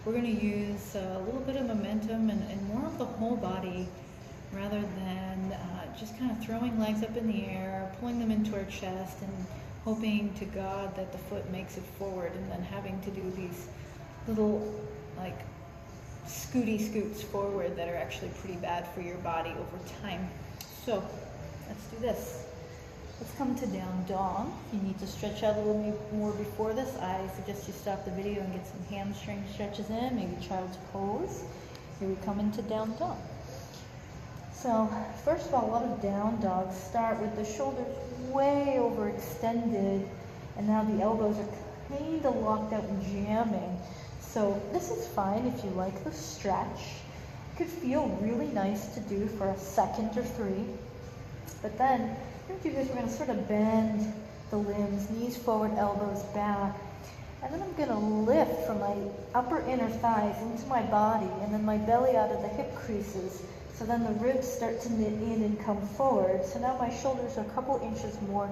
we're going to use a little bit of momentum and more of the whole body rather than just kind of throwing legs up in the air, pulling them into our chest and hoping to God that the foot makes it forward, and then having to do these little like scooty scoots forward that are actually pretty bad for your body over time. So let's do this. Let's come to down dog. If you need to stretch out a little more before this, I suggest you stop the video and get some hamstring stretches in, maybe child's pose. Here we come into down dog. So first of all, a lot of down dogs start with the shoulders way overextended, and now the elbows are kind of locked out and jamming. So this is fine if you like the stretch. It could feel really nice to do for a second or three. But then, what we're going to do is we're going to sort of bend the limbs, knees forward, elbows back. And then I'm going to lift from my upper inner thighs into my body, and then my belly out of the hip creases. So then the ribs start to knit in and come forward. So now my shoulders are a couple inches more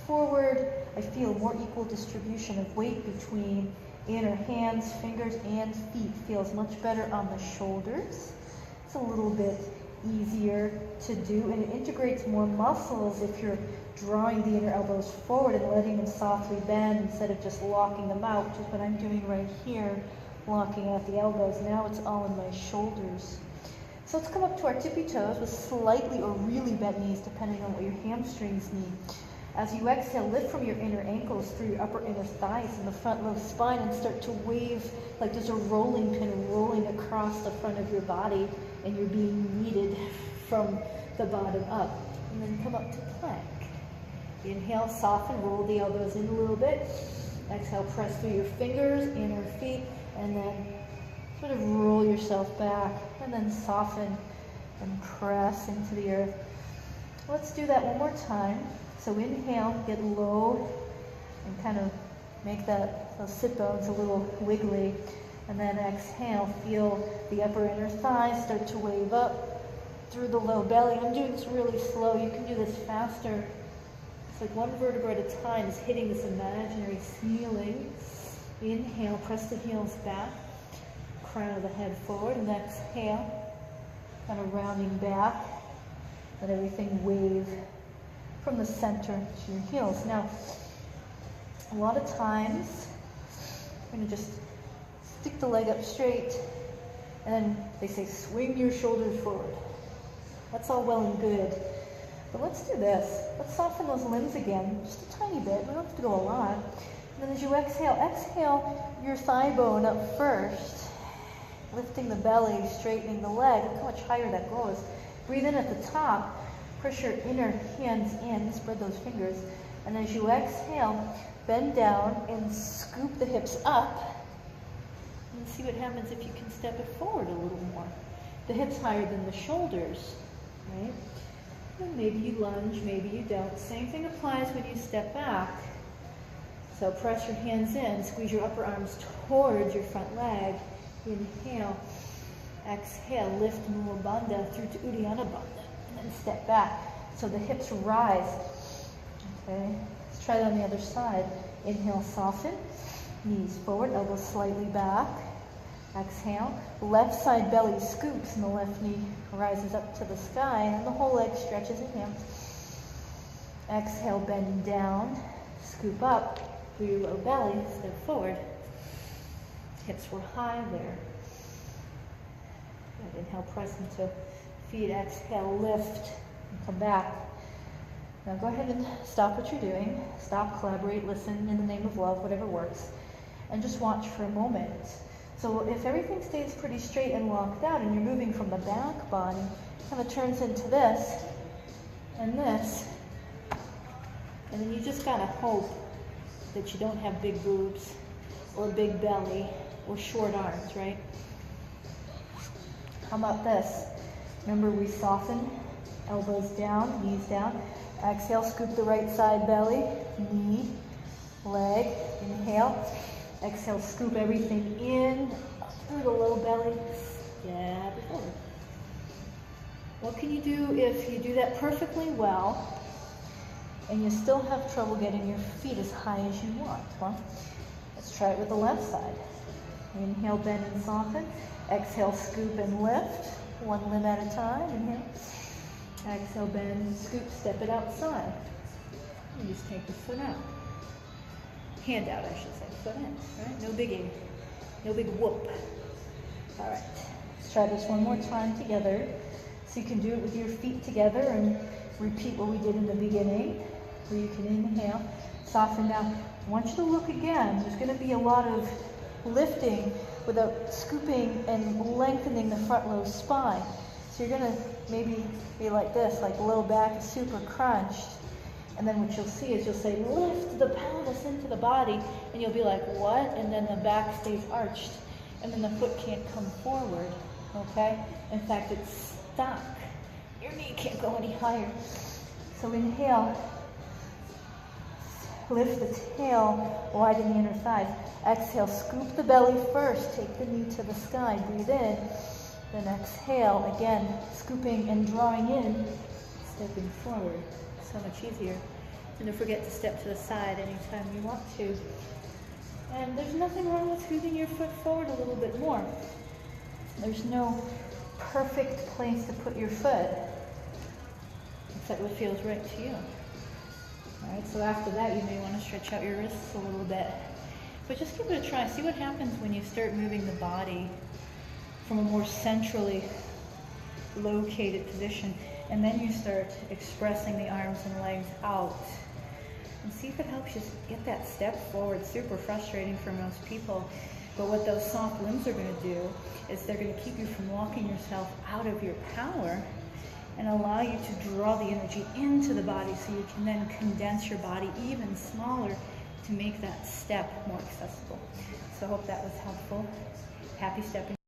forward. I feel more equal distribution of weight between inner hands, fingers, and feet. Feels much better on the shoulders. It's a little bit easier to do, and it integrates more muscles if you're drawing the inner elbows forward and letting them softly bend instead of just locking them out, which is what I'm doing right here, locking out the elbows. Now it's all in my shoulders. So let's come up to our tippy toes with slightly or really bent knees, depending on what your hamstrings need. As you exhale, lift from your inner ankles through your upper inner thighs and the front low spine and start to wave like there's a rolling pin rolling across the front of your body, and you're being kneaded from the bottom up. And then come up to plank. Inhale, soften, roll the elbows in a little bit. Exhale, press through your fingers, inner feet, and then sort of roll yourself back, and then soften and press into the earth. Let's do that one more time. So inhale, get low, and kind of make those sit bones a little wiggly. And then exhale, feel the upper inner thighs start to wave up through the low belly. I'm doing this really slow. You can do this faster. It's like one vertebra at a time is hitting this imaginary ceiling. Inhale, press the heels back, crown of the head forward, and exhale, kind of rounding back. Let everything wave from the center to your heels. Now, a lot of times, I'm going to just stick the leg up straight, and then they say swing your shoulders forward. That's all well and good, but let's do this. Let's soften those limbs again, just a tiny bit. We don't have to go a lot. And then as you exhale your thigh bone up first, lifting the belly, straightening the leg. Look how much higher that goes. Breathe in at the top. Push your inner hands in, spread those fingers. And as you exhale, bend down and scoop the hips up. And see what happens if you can step it forward a little more. The hips higher than the shoulders, right? And maybe you lunge, maybe you don't. Same thing applies when you step back. So press your hands in, squeeze your upper arms towards your front leg. Inhale, exhale, lift Mula Bandha through to Uddiyana Bandha, and then step back. So the hips rise. Okay, let's try that on the other side. Inhale, soften, knees forward, elbows slightly back. Exhale, left side belly scoops and the left knee rises up to the sky, and the whole leg stretches. Inhale. Exhale, bend down, scoop up through your low belly, step forward. Hips were high there. Good. Inhale, press into feet. Exhale, lift, and come back. Now go ahead and stop what you're doing. Stop, collaborate, listen in the name of love, whatever works. And just watch for a moment. So if everything stays pretty straight and locked out and you're moving from the back body, it kind of turns into this and this. And then you just gotta hope that you don't have big boobs or a big belly or short arms, right? How about this? Remember, we soften, elbows down, knees down. Exhale, scoop the right side belly, knee, leg. Inhale. Exhale, scoop everything in through the low belly. Step it forward. What can you do if you do that perfectly well and you still have trouble getting your feet as high as you want? Well, let's try it with the left side. Inhale, bend and soften. Exhale, scoop and lift. One limb at a time. Inhale. Exhale, bend, scoop, step it outside. You just take the foot out. Hand out, I should say. Foot in, right? No biggie. No big whoop. All right. Let's try this one more time together. So you can do it with your feet together and repeat what we did in the beginning, where you can inhale, soften down. I want you to look again. There's going to be a lot of lifting without scooping and lengthening the front lobe spine. So you're going to maybe be like this, like low back is super crunched. And then what you'll see is you'll say, lift the pelvis into the body, and you'll be like, what? And then the back stays arched, and then the foot can't come forward, okay? In fact, it's stuck. Your knee can't go any higher. So inhale, lift the tail, widen the inner thighs. Exhale, scoop the belly first, take the knee to the sky, breathe in. Then exhale, again, scooping and drawing in, stepping forward. So much easier. And don't forget to step to the side anytime you want to. And there's nothing wrong with scooping your foot forward a little bit more. There's no perfect place to put your foot, except what feels right to you. All right, so after that, you may want to stretch out your wrists a little bit. But just give it a try. See what happens when you start moving the body from a more centrally located position. And then you start expressing the arms and legs out. And see if it helps you get that step forward. Super frustrating for most people. But what those soft limbs are going to do is they're going to keep you from walking yourself out of your power and allow you to draw the energy into the body so you can then condense your body even smaller to make that step more accessible. So I hope that was helpful. Happy stepping.